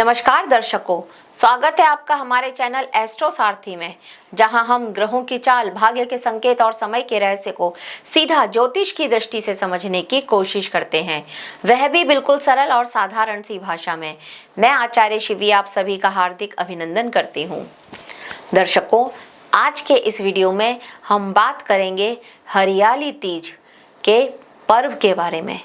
नमस्कार दर्शकों, स्वागत है आपका हमारे चैनल एस्ट्रो सारथी में, जहां हम ग्रहों की चाल, भाग्य के संकेत और समय के रहस्य को सीधा ज्योतिष की दृष्टि से समझने की कोशिश करते हैं, वह भी बिल्कुल सरल और साधारण सी भाषा में। मैं आचार्य शिवी आप सभी का हार्दिक अभिनंदन करती हूँ। दर्शकों, आज के इस वीडियो में हम बात करेंगे हरियाली तीज के पर्व के बारे में।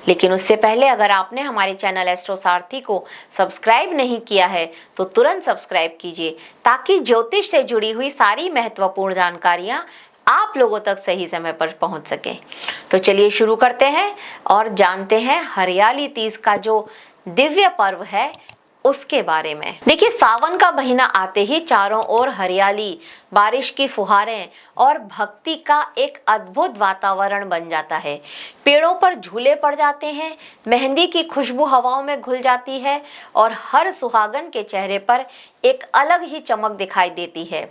लेकिन उससे पहले अगर आपने हमारे चैनल एस्ट्रो सारथी को सब्सक्राइब नहीं किया है तो तुरंत सब्सक्राइब कीजिए, ताकि ज्योतिष से जुड़ी हुई सारी महत्वपूर्ण जानकारियां आप लोगों तक सही समय पर पहुंच सके। तो चलिए शुरू करते हैं और जानते हैं हरियाली तीज का जो दिव्य पर्व है उसके बारे में। देखिए, सावन का महीना आते ही चारों ओर हरियाली, बारिश की फुहारें और भक्ति का एक अद्भुत वातावरण बन जाता है। पेड़ों पर झूले पड़ जाते हैं, मेहंदी की खुशबू हवाओं में घुल जाती है और हर सुहागन के चेहरे पर एक अलग ही चमक दिखाई देती है।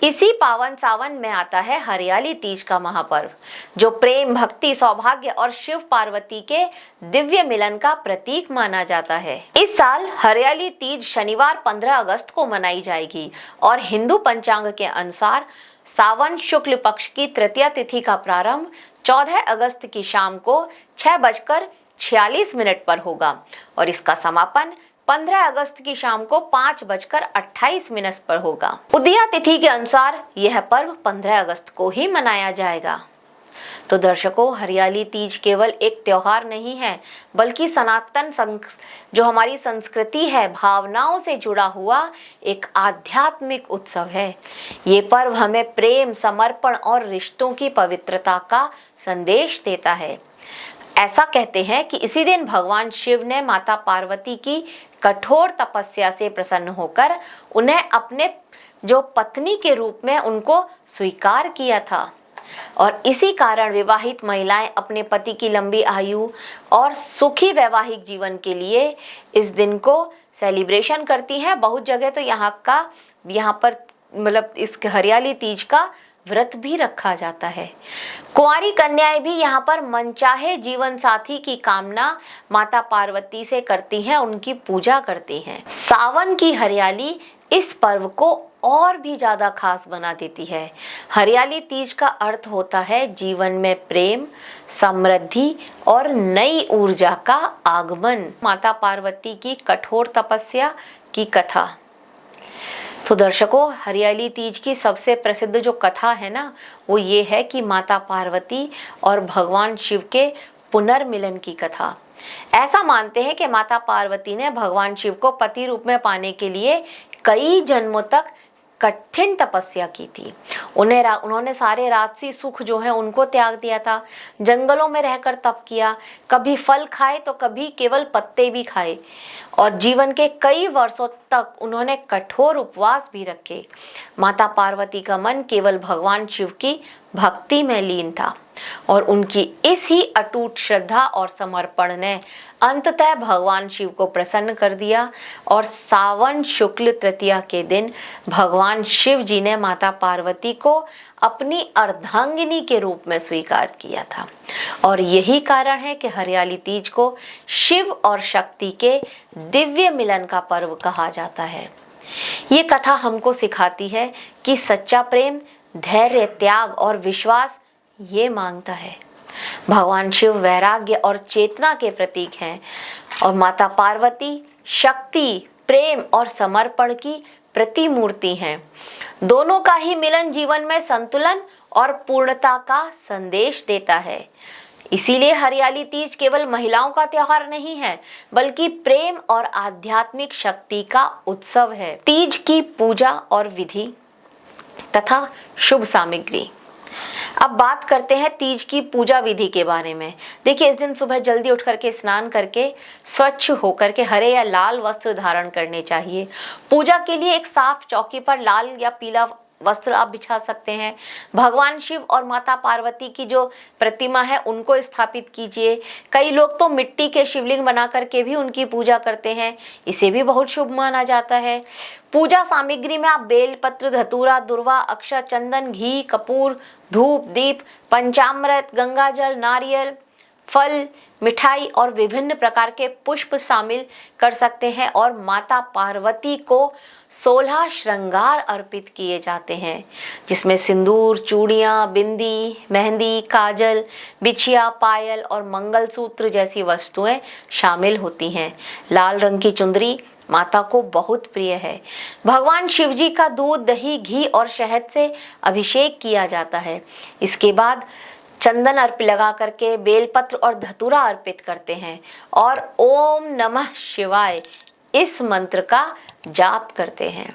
इसी पावन सावन में आता है हरियाली तीज का महापर्व, जो प्रेम, भक्ति, सौभाग्य और शिव पार्वती के दिव्य मिलन का प्रतीक माना जाता है। इस साल हरियाली तीज शनिवार 15 अगस्त को मनाई जाएगी और हिंदू पंचांग के अनुसार सावन शुक्ल पक्ष की तृतीया तिथि का प्रारंभ 14 अगस्त की शाम को 6:46 पर होगा और इसका समापन 15 अगस्त की शाम को 5:28 पर होगा। उदया तिथि के अनुसार यह पर्व 15 अगस्त को ही मनाया जाएगा। तो दर्शकों, हरियाली तीज केवल एक त्योहार नहीं है, बल्कि सनातन जो हमारी संस्कृति है, भावनाओं से जुड़ा हुआ एक आध्यात्मिक उत्सव है। ये पर्व हमें प्रेम, समर्पण और रिश्तों की पवित्रता का संदेश देता है। ऐसा कहते हैं कि इसी दिन भगवान शिव ने माता पार्वती की कठोर तपस्या से प्रसन्न होकर उन्हें अपने जो पत्नी के रूप में उनको स्वीकार किया था, और इसी कारण विवाहित महिलाएं अपने पति की लंबी आयु और सुखी वैवाहिक जीवन के लिए इस दिन को सेलिब्रेशन करती हैं। बहुत जगह तो यहाँ पर मतलब इस हरियाली तीज का व्रत भी रखा जाता है। कुंवारी कन्याएं भी यहाँ पर मनचाहे जीवन साथी की कामना माता पार्वती से करती हैं, उनकी पूजा करती हैं। सावन की हरियाली इस पर्व को और भी ज्यादा खास बना देती है। हरियाली तीज का अर्थ होता है जीवन में प्रेम, समृद्धि और नई ऊर्जा का आगमन। माता पार्वती की कठोर तपस्या की कथा। तो दर्शकों, हरियाली तीज की सबसे प्रसिद्ध जो कथा है ना, वो ये है कि माता पार्वती और भगवान शिव के पुनर्मिलन की कथा। ऐसा मानते हैं कि माता पार्वती ने भगवान शिव को पति रूप में पाने के लिए कई जन्मों तक कठिन तपस्या की थी। उन्होंने सारे राजसी सुख जो है उनको त्याग दिया था, जंगलों में रहकर तप किया, कभी फल खाए तो कभी केवल पत्ते भी खाए, और जीवन के कई वर्षों तक उन्होंने कठोर उपवास भी रखे। माता पार्वती का मन केवल भगवान शिव की भक्ति में लीन था और उनकी इस ही अटूट श्रद्धा और समर्पण ने अंततः भगवान शिव को प्रसन्न कर दिया और सावन शुक्ल तृतीया के दिन भगवान शिव जी ने माता पार्वती को अपनी अर्धांगिनी के रूप में स्वीकार किया था। और यही कारण है कि हरियाली तीज को शिव और शक्ति के दिव्य मिलन का पर्व कहा जाता है। ये कथा हमको सिखाती है कि सच्चा प्रेम धैर्य, त्याग और विश्वास ये मांगता है। भगवान शिव वैराग्य और चेतना के प्रतीक हैं और माता पार्वती शक्ति, प्रेम और समर्पण की प्रतिमूर्ति हैं। दोनों का ही मिलन जीवन में संतुलन और पूर्णता का संदेश देता है। इसीलिए हरियाली तीज केवल महिलाओं का त्योहार नहीं है, बल्कि प्रेम और आध्यात्मिक शक्ति का उत्सव है। तीज की पूजा और विधि तथा शुभ सामग्री। अब बात करते हैं तीज की पूजा विधि के बारे में। देखिए, इस दिन सुबह जल्दी उठ करके स्नान करके स्वच्छ होकर के हरे या लाल वस्त्र धारण करने चाहिए। पूजा के लिए एक साफ चौकी पर लाल या पीला वस्त्र आप बिछा सकते हैं। भगवान शिव और माता पार्वती की जो प्रतिमा है उनको स्थापित कीजिए। कई लोग तो मिट्टी के शिवलिंग बना करके भी उनकी पूजा करते हैं, इसे भी बहुत शुभ माना जाता है। पूजा सामग्री में आप बेलपत्र, धतूरा, दुर्वा, अक्षत, चंदन, घी, कपूर, धूप, दीप, पंचामृत, गंगाजल, नारियल, फल, मिठाई और विभिन्न प्रकार के पुष्प शामिल कर सकते हैं और माता पार्वती को 16 श्रृंगार अर्पित किए जाते हैं, जिसमें सिंदूर, चूड़ियां, बिंदी, मेहंदी, काजल, बिछिया, पायल और मंगलसूत्र जैसी वस्तुएं शामिल होती हैं। लाल रंग की चुंदरी माता को बहुत प्रिय है। भगवान शिव जी का दूध, दही, घी और शहद से अभिषेक किया जाता है। इसके बाद चंदन अर्पित लगा करके बेलपत्र और धतूरा अर्पित करते हैं और ओम नमः शिवाय इस मंत्र का जाप करते हैं।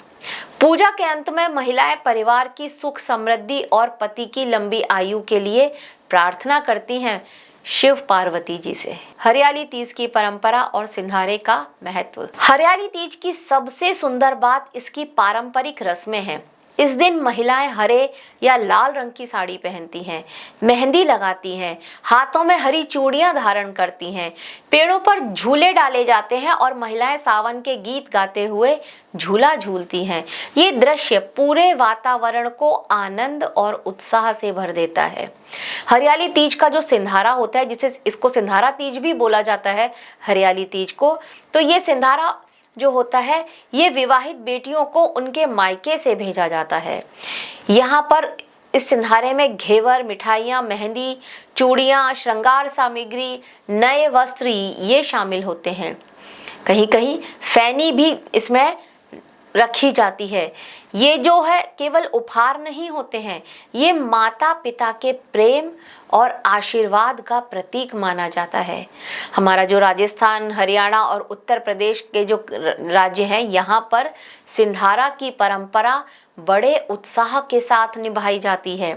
पूजा के अंत में महिलाएं परिवार की सुख समृद्धि और पति की लंबी आयु के लिए प्रार्थना करती हैं शिव पार्वती जी से। हरियाली तीज की परंपरा और सिंधारे का महत्व। हरियाली तीज की सबसे सुंदर बात इसकी पारंपरिक रस्में हैं। इस दिन महिलाएं हरे या लाल रंग की साड़ी पहनती हैं, मेहंदी लगाती हैं, हाथों में हरी चूड़ियां धारण करती हैं, पेड़ों पर झूले डाले जाते हैं और महिलाएं सावन के गीत गाते हुए झूला झूलती हैं। ये दृश्य पूरे वातावरण को आनंद और उत्साह से भर देता है। हरियाली तीज का जो सिंधारा होता है, जिसे इसको सिंधारा तीज भी बोला जाता है, हरियाली तीज को, तो ये सिंधारा जो होता है ये विवाहित बेटियों को उनके मायके से भेजा जाता है। यहाँ पर इस सिंधारे में घेवर, मिठाइयाँ, मेहंदी, चूड़ियाँ, श्रृंगार सामग्री, नए वस्त्र ये शामिल होते हैं। कहीं कहीं फैनी भी इसमें रखी जाती है। ये जो है केवल उपहार नहीं होते हैं, ये माता पिता के प्रेम और आशीर्वाद का प्रतीक माना जाता है। हमारा जो राजस्थान, हरियाणा और उत्तर प्रदेश के जो राज्य हैं, यहाँ पर सिंधारा की परंपरा बड़े उत्साह के साथ निभाई जाती है।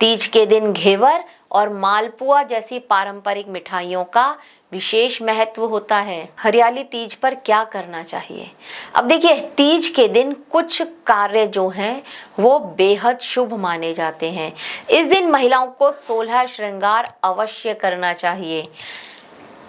तीज के दिन घेवर और मालपुआ जैसी पारंपरिक मिठाइयों का विशेष महत्व होता है। हरियाली तीज पर क्या करना चाहिए? अब देखिए, तीज के दिन कुछ कार्य जो हैं वो बेहद शुभ माने जाते हैं। इस दिन महिलाओं को 16 श्रृंगार अवश्य करना चाहिए।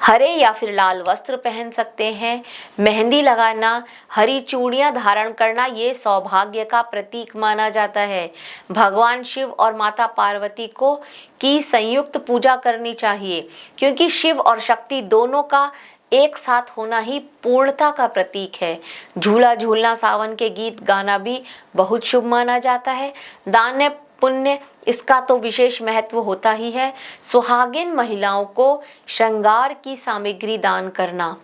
हरे या फिर लाल वस्त्र पहन सकते हैं, मेहंदी लगाना, हरी चूड़ियां धारण करना ये सौभाग्य का प्रतीक माना जाता है। भगवान शिव और माता पार्वती को की संयुक्त पूजा करनी चाहिए, क्योंकि शिव और शक्ति दोनों का एक साथ होना ही पूर्णता का प्रतीक है। झूला झूलना, सावन के गीत गाना भी बहुत शुभ माना जाता है। दान पुण्य इसका तो विशेष महत्व होता ही है। सुहागिन महिलाओं को श्रृंगार की सामग्री दान करना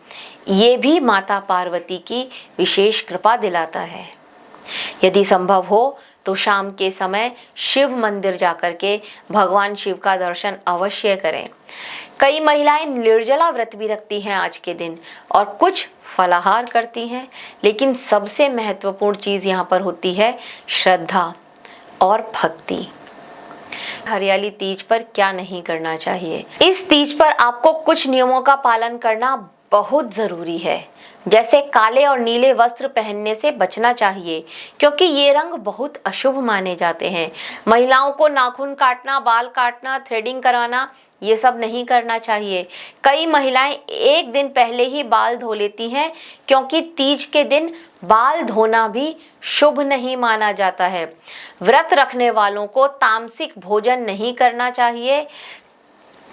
ये भी माता पार्वती की विशेष कृपा दिलाता है। यदि संभव हो तो शाम के समय शिव मंदिर जाकर के भगवान शिव का दर्शन अवश्य करें। कई महिलाएं निर्जला व्रत भी रखती हैं आज के दिन और कुछ फलाहार करती हैं, लेकिन सबसे महत्वपूर्ण चीज़ यहाँ पर होती है श्रद्धा और भक्ति। हरियाली तीज पर क्या नहीं करना चाहिए? इस तीज पर आपको कुछ नियमों का पालन करना बहुत जरूरी है। जैसे काले और नीले वस्त्र पहनने से बचना चाहिए, क्योंकि ये रंग बहुत अशुभ माने जाते हैं। महिलाओं को नाखून काटना, बाल काटना, थ्रेडिंग कराना ये सब नहीं करना चाहिए। कई महिलाएं एक दिन पहले ही बाल धो लेती हैं, क्योंकि तीज के दिन बाल धोना भी शुभ नहीं माना जाता है। व्रत रखने वालों को तामसिक भोजन नहीं करना चाहिए।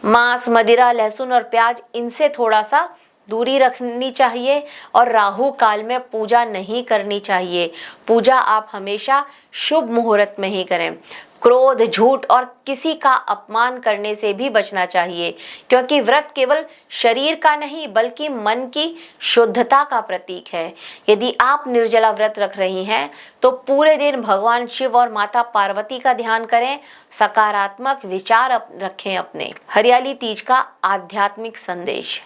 मांस, मदिरा, लहसुन और प्याज इनसे थोड़ा सा दूरी रखनी चाहिए और राहु काल में पूजा नहीं करनी चाहिए। पूजा आप हमेशा शुभ मुहूर्त में ही करें। क्रोध, झूठ और किसी का अपमान करने से भी बचना चाहिए, क्योंकि व्रत केवल शरीर का नहीं बल्कि मन की शुद्धता का प्रतीक है। यदि आप निर्जला व्रत रख रही हैं तो पूरे दिन भगवान शिव और माता पार्वती का ध्यान करें, सकारात्मक विचार रखें अपने। हरियाली तीज का आध्यात्मिक संदेश।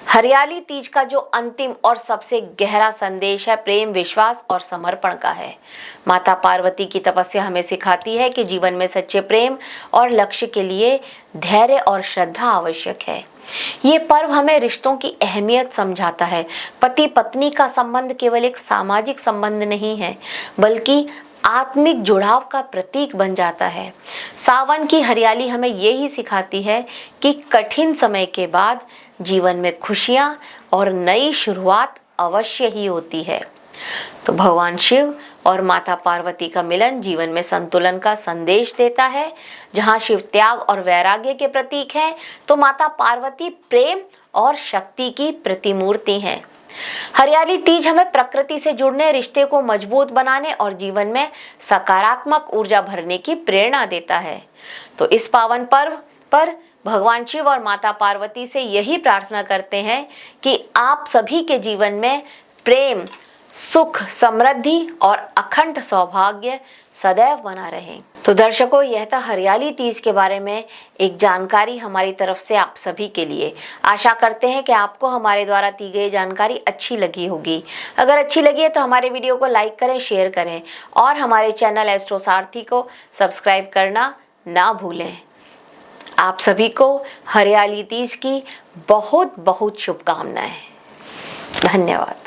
हरियाली तीज का जो अंतिम और सबसे गहरा संदेश है प्रेम, विश्वास और समर्पण का है। माता पार्वती की तपस्या हमें सिखाती है कि जीवन में सच्चे प्रेम और लक्ष्य के लिए धैर्य और श्रद्धा आवश्यक है। ये पर्व हमें रिश्तों की अहमियत समझाता है। पति पत्नी का संबंध केवल एक सामाजिक संबंध नहीं है, बल्कि आत्मिक जुड़ाव का प्रतीक बन जाता है। सावन की हरियाली हमें यही सिखाती है कि कठिन समय के बाद जीवन में खुशियां और नई शुरुआत अवश्य ही होती है। तो भगवान शिव और माता पार्वती का मिलन जीवन में संतुलन का संदेश देता है। जहाँ शिव त्याग और वैराग्य के प्रतीक हैं, तो माता पार्वती प्रेम और शक्ति की प्रतिमूर्ति हैं। हरियाली तीज हमें प्रकृति से जुड़ने, रिश्ते को मजबूत बनाने और जीवन में सकारात्मक ऊर्जा भरने की प्रेरणा देता है। तो इस पावन पर्व पर भगवान शिव और माता पार्वती से यही प्रार्थना करते हैं कि आप सभी के जीवन में प्रेम, सुख, समृद्धि और अखंड सौभाग्य सदैव बना रहे। तो दर्शकों, यह था हरियाली तीज के बारे में एक जानकारी हमारी तरफ से आप सभी के लिए। आशा करते हैं कि आपको हमारे द्वारा दी गई जानकारी अच्छी लगी होगी। अगर अच्छी लगी है तो हमारे वीडियो को लाइक करें, शेयर करें और हमारे चैनल एस्ट्रो सारथी को सब्सक्राइब करना ना भूलें। आप सभी को हरियाली तीज की बहुत बहुत शुभकामनाएं। धन्यवाद।